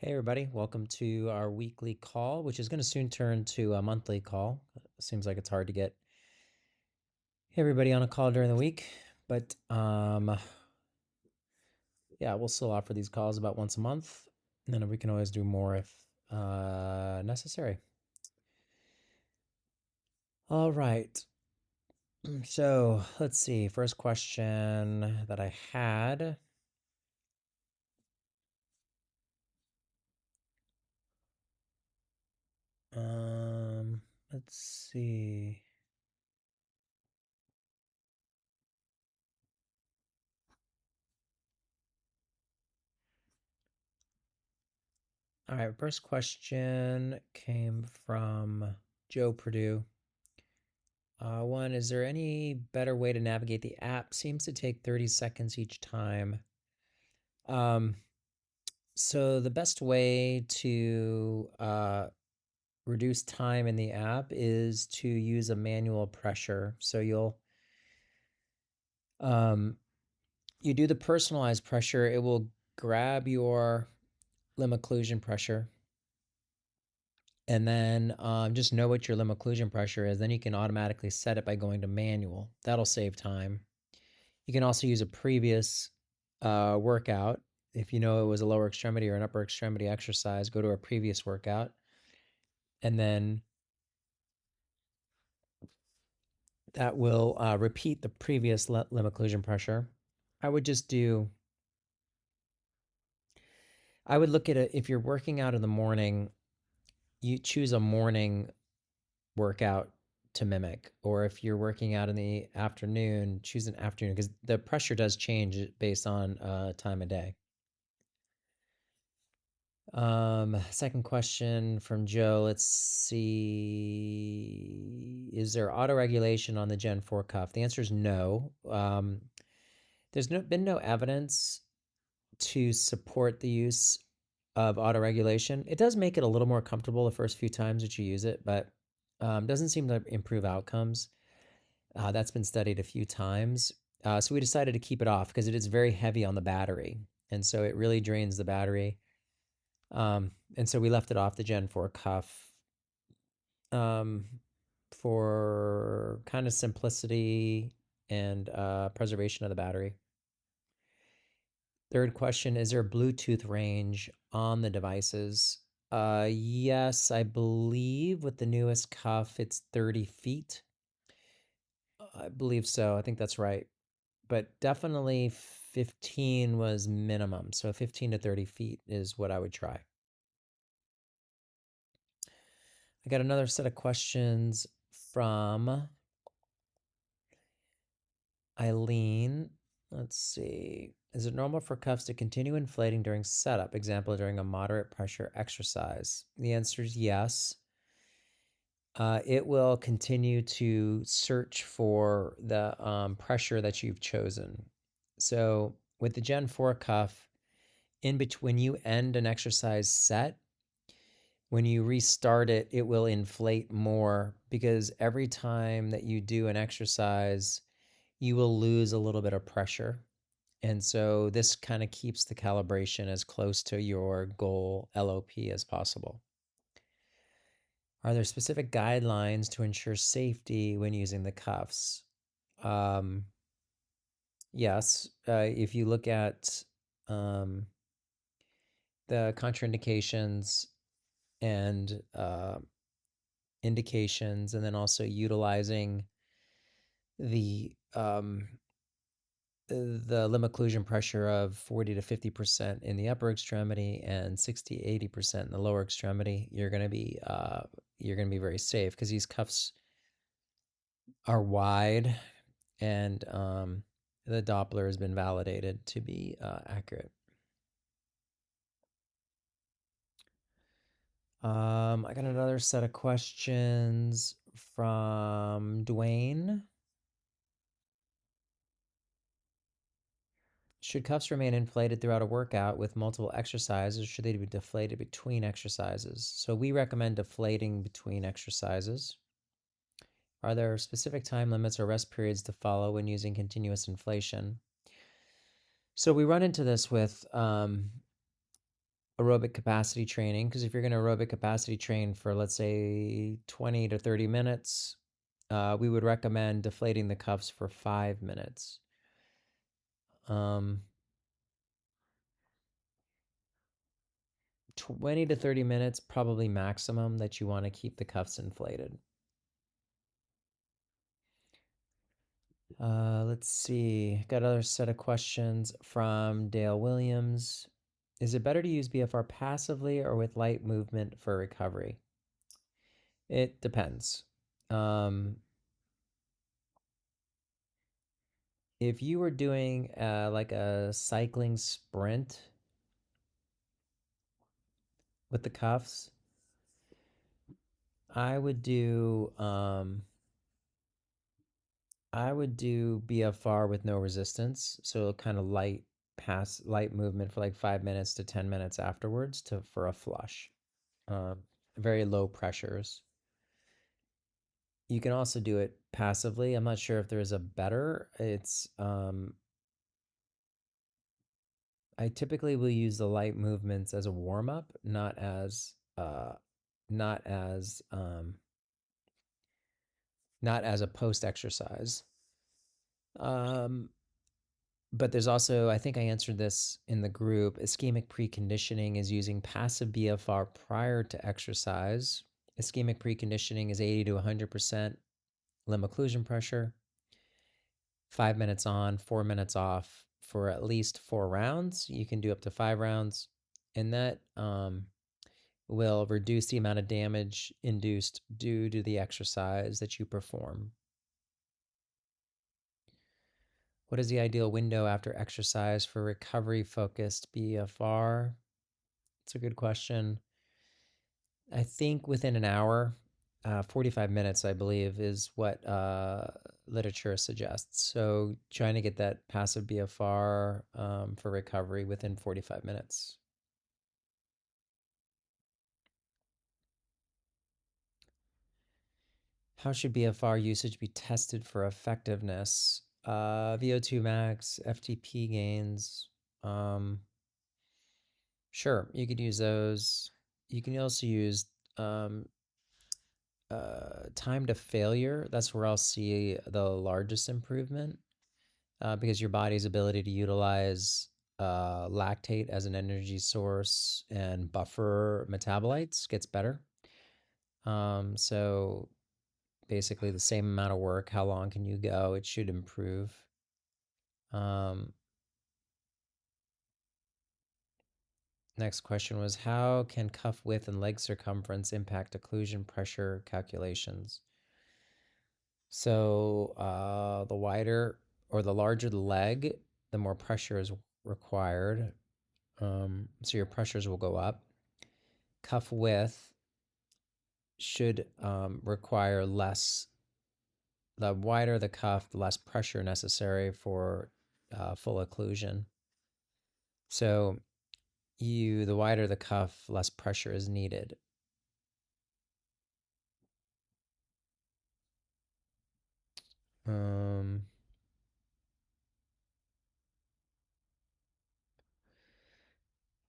Hey everybody, welcome to our weekly call, which is going to soon turn to a monthly call. Seems like it's hard to get everybody on a call during the week, but yeah, we'll still offer these calls about once a month, and then we can always do more if necessary. All right, so let's see. First question that I had. Let's see. All right, first question came from Joe Purdue. One, is there any better way to navigate the app? Seems to take 30 seconds each time. Um, so the best way to reduce time in the app is to use a manual pressure. So um, you do the personalized pressure. It will grab your limb occlusion pressure, and then just know what your limb occlusion pressure is. Then you can automatically set it by going to manual. That'll save time. You can also use a previous workout. If you know it was a lower extremity or an upper extremity exercise, go to a previous workout and then that will repeat the previous limb occlusion pressure. I would just do, I would look at it if you're working out in the morning, you choose a morning workout to mimic. Or if you're working out in the afternoon, choose an afternoon because the pressure does change based on time of day. Second question from Joe. Let's see. Is there auto regulation on the Gen 4 cuff? The answer is no. There's been no evidence to support the use of auto regulation. It does make it a little more comfortable the first few times that you use it, but doesn't seem to improve outcomes. That's been studied a few times. So we decided to keep it off because it is very heavy on the battery. And so it really drains the battery. And so we left it off the Gen 4 cuff um, for kind of simplicity and preservation of the battery. Third question, is there a Bluetooth range on the devices? Yes, I believe with the newest cuff, it's 30 feet. I believe so. I think that's right. But definitely 15 was minimum. So 15 to 30 feet is what I would try. I got another set of questions from Eileen. Let's see. Is it normal for cuffs to continue inflating during setup, example, during a moderate pressure exercise? The answer is yes. It will continue to search for the pressure that you've chosen. So with the Gen 4 cuff, in between when you end an exercise set, when you restart it, it will inflate more because every time that you do an exercise, you will lose a little bit of pressure. And so this kind of keeps the calibration as close to your goal LOP as possible. Are there specific guidelines to ensure safety when using the cuffs? Yes. If you look at the contraindications and indications, and then also utilizing the limb occlusion pressure of 40 to 50% in the upper extremity and 60 80% in the lower extremity, you're going to be very safe because these cuffs are wide and the Doppler has been validated to be accurate. I got another set of questions from Dwayne. Should cuffs remain inflated throughout a workout with multiple exercises, or should they be deflated between exercises? So we recommend deflating between exercises. Are there specific time limits or rest periods to follow when using continuous inflation? So we run into this with aerobic capacity training, because if you're going to aerobic capacity train for, let's say, 20 to 30 minutes, we would recommend deflating the cuffs for 5 minutes. Um, 20 to 30 minutes, probably maximum that you want to keep the cuffs inflated. Let's see. Got another set of questions from Dale Williams. Is it better to use BFR passively or with light movement for recovery? It depends. Um, if you were doing like a cycling sprint with the cuffs, I would do BFR with no resistance, so kind of light movement for like 5 minutes to 10 minutes afterwards for a flush. Um, Very low pressures. You can also do it passively. I'm not sure if there is a better. I typically will use the light movements as a warm up, not as not as a post exercise. But there's also, I think I answered this in the group, ischemic preconditioning is using passive BFR prior to exercise. Ischemic preconditioning is 80 to 100% limb occlusion pressure, 5 minutes on, 4 minutes off for at least 4 rounds. You can do up to 5 rounds, and that will reduce the amount of damage induced due to the exercise that you perform. What is the ideal window after exercise for recovery focused BFR? It's a good question. I think within an hour, 45 minutes, I believe, is what literature suggests. So trying to get that passive BFR for recovery within 45 minutes. How should BFR usage be tested for effectiveness? VO2 max, FTP gains. Sure, you could use those. You can also use um, time to failure. That's where I'll see the largest improvement because your body's ability to utilize lactate as an energy source and buffer metabolites gets better. So basically the same amount of work, how long can you go? It should improve. Um, Next question was, how can cuff width and leg circumference impact occlusion pressure calculations? So the wider or the larger the leg, the more pressure is required. So your pressures will go up. Cuff width should require less. The wider the cuff, the less pressure necessary for full occlusion. So the wider the cuff, less pressure is needed. Um,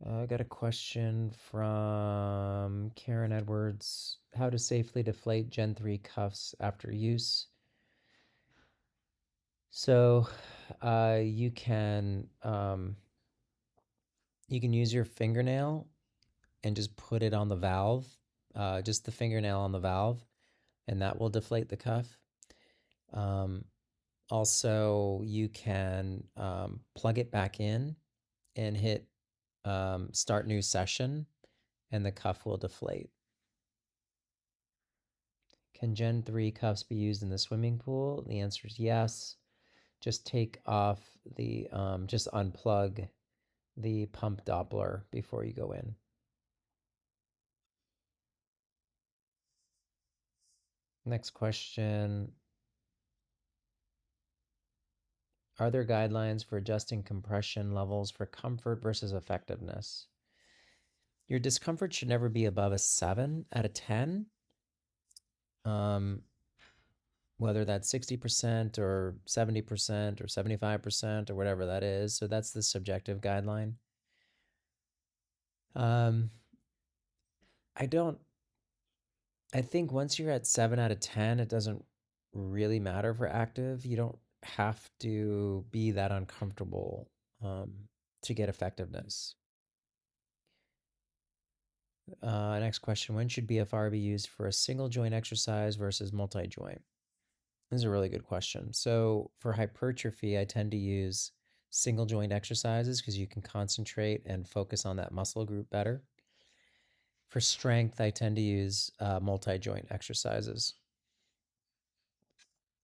I got a question from Karen Edwards. How to safely deflate Gen 3 cuffs after use? So you can use your fingernail and just put it on the valve, just the fingernail on the valve, and that will deflate the cuff. Um, Also, you can plug it back in and hit start new session, and the cuff will deflate. Can Gen 3 cuffs be used in the swimming pool? The answer is yes. Just take off just unplug the pump Doppler before you go in. Next question. Are there guidelines for adjusting compression levels for comfort versus effectiveness? Your discomfort should never be above a 7 out of 10. Whether that's 60% or 70% or 75% or whatever that is. So that's the subjective guideline. Um, I don't, I think once you're at 7 out of 10, it doesn't really matter for active. You don't have to be that uncomfortable um, to get effectiveness. Next question. When should BFR be used for a single joint exercise versus multi joint? This is a really good question. So for hypertrophy, I tend to use single joint exercises because you can concentrate and focus on that muscle group better. For strength, I tend to use multi joint exercises.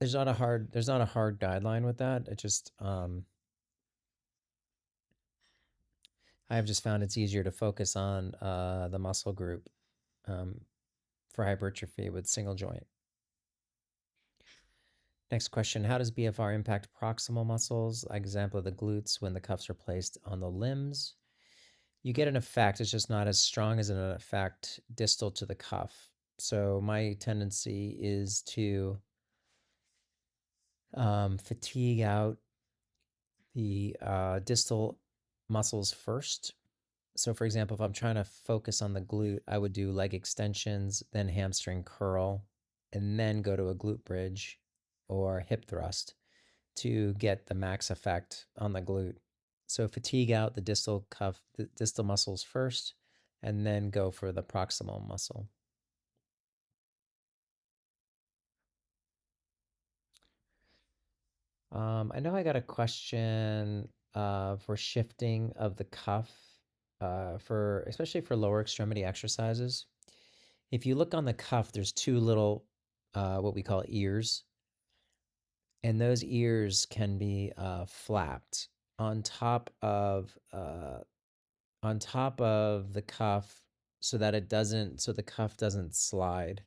There's not a hard guideline with that. It just I've just found it's easier to focus on the muscle group um, for hypertrophy with single joint. Next question, how does BFR impact proximal muscles? Example of the glutes when the cuffs are placed on the limbs. You get an effect, it's just not as strong as an effect distal to the cuff. So my tendency is to fatigue out the distal muscles first. So for example, if I'm trying to focus on the glute, I would do leg extensions, then hamstring curl, and then go to a glute bridge or hip thrust to get the max effect on the glute. So fatigue out the distal cuff, the distal muscles first, and then go for the proximal muscle. I know I got a question for shifting of the cuff for especially for lower extremity exercises. If you look on the cuff, there's two little what we call ears, and those ears can be flapped on top of the cuff so that the cuff doesn't slide.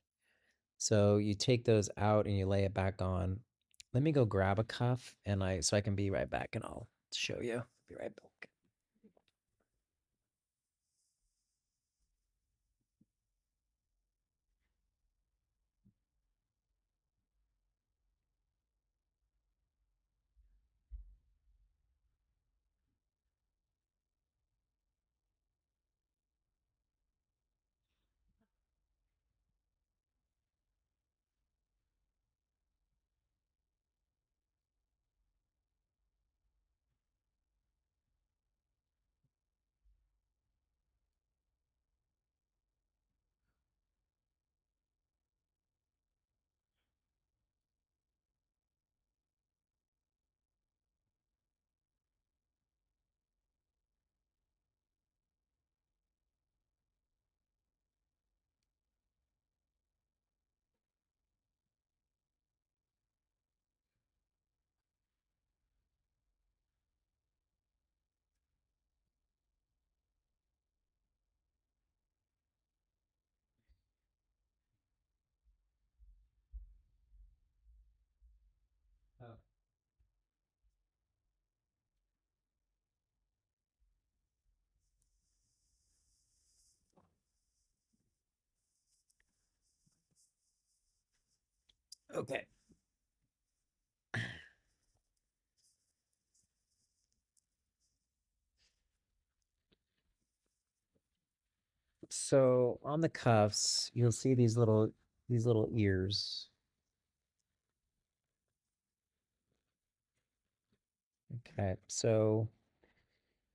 So you take those out and you lay it back on. Let me go grab a cuff so I can be right back and I'll show you. Be right back. Oh. Okay. So on the cuffs, you'll see these little ears. Okay. So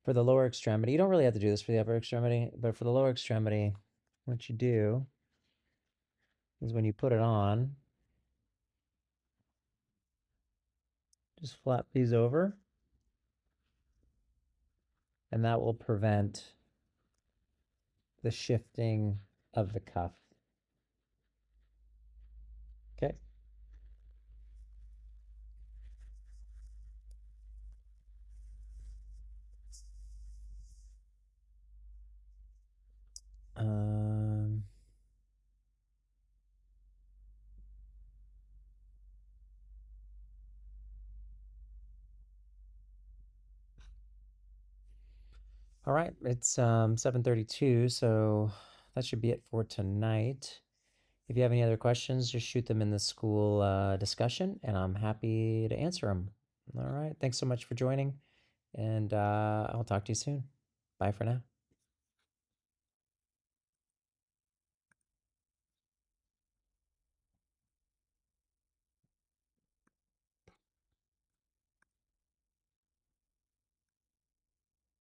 for the lower extremity, you don't really have to do this for the upper extremity, but for the lower extremity, what you do is when you put it on, just flap these over, and that will prevent the shifting of the cuff. Okay. Um, all right, it's 7:32, so that should be it for tonight. If you have any other questions, just shoot them in the school discussion, and I'm happy to answer them. All right, thanks so much for joining, and I'll talk to you soon. Bye for now.